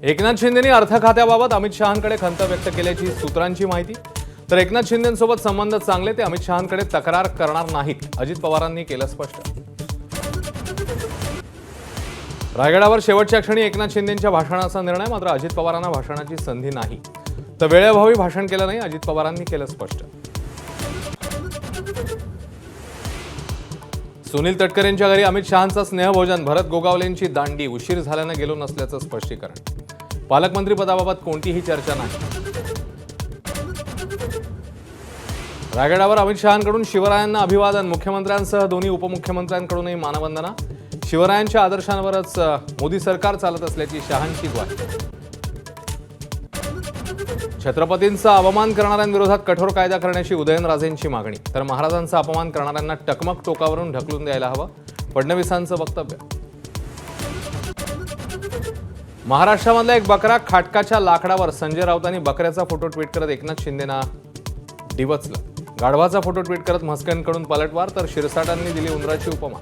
एकनाथ शिंदेंनी अर्थ खात्याबाबत अमित शहांकडे खंत व्यक्त केल्याची सूत्रांची माहिती। तर एकनाथ शिंदेंसोबत संबंध चांगले, ते अमित शहांकडे तक्रार करणार नाहीत, अजित पवारांनी केलं स्पष्ट। रायगडावर शेवटच्या क्षणी एकनाथ शिंदेंच्या भाषणाचा निर्णय, मात्र अजित पवारांना भाषणाची संधी नाही, तर वेळेअभावी भाषण केलं नाही, अजित पवारांनी केलं स्पष्ट। सुनील तटकरेंच्या घरी अमित शहांचं स्नेहभोजन, भरत गोगावलेंची दांडी, उशीर झाल्यानं गेलो नसल्याचं स्पष्टीकरण। पालकमंत्री पदाबाबत कोणतीही चर्चा नाही। रायगडावर अमित शहांकडून शिवरायांना अभिवादन, मुख्यमंत्र्यांसह दोन्ही उपमुख्यमंत्र्यांकडूनही मानवंदना। शिवरायांच्या आदर्शांवरच मोदी सरकार चालत असल्याची शहांची ग्वाही। छत्रपतींचा अपमान करणाऱ्यांविरोधात कठोर कायदा करण्याची उदयनराजेंची मागणी, तर महाराजांचा अपमान करणाऱ्यांना टकमक टोकावरून ढकलून द्यायला हवं, फडणवीसांचं वक्तव्य। महाराष्ट्रामधला एक बकरा खाटकाच्या लाकडावर, संजय राऊतांनी बकऱ्याचा फोटो ट्विट करत एकनाथ शिंदेंना डिवचलं। गाढवाचा फोटो ट्विट करत म्हस्केंकडून पलटवार, तर शिरसाटांनी दिली उंदराची उपमा।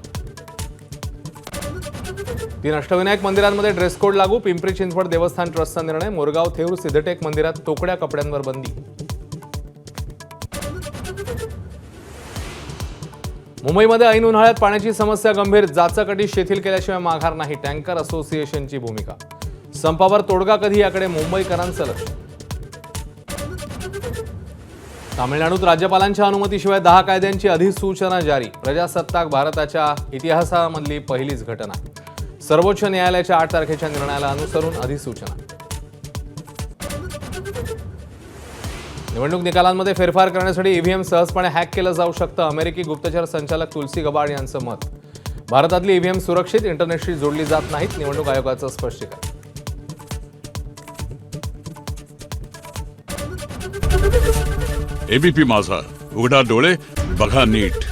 3 अष्टविनायक मंदिरांमध्ये ड्रेस कोड लागू, पिंपरी चिंचवड देवस्थान ट्रस्टचा निर्णय। मोरगाव थेऊर सिद्धटेक मंदिरात तोकड्या कपड्यांवर बंदी। मुंबईमध्ये ऐन उन्हाळ्यात पाण्याची समस्या गंभीर, जाचक शिथिल केल्याशिवाय माघार नाही, टँकर असोसिएशनची भूमिका। संपावर तोडगा कधी, याकडे मुंबईकरांचं लक्ष। तामिळनाडूत राज्यपालांच्या अनुमतीशिवाय 10 कायद्यांची अधिसूचना जारी, प्रजासत्ताक भारताच्या इतिहासामधली पहिलीच घटना। सर्वोच्च न्यायालयाच्या 8 तारखेच्या निर्णयाला अनुसरून अधिसूचना। निवडणूक निकालांमध्ये फेरफार करण्यासाठी ईव्हीएम सहजपणे हॅक केलं जाऊ शकतं, अमेरिकी गुप्तचर संचालक तुलसी गबाड यांचं मत। भारतातली ईव्हीएम सुरक्षित, इंटरनेटशी जोडली जात नाहीत, निवडणूक आयोगाचं स्पष्टीकरण। एबीपी माझा, उघडा डोळे बघा नीट।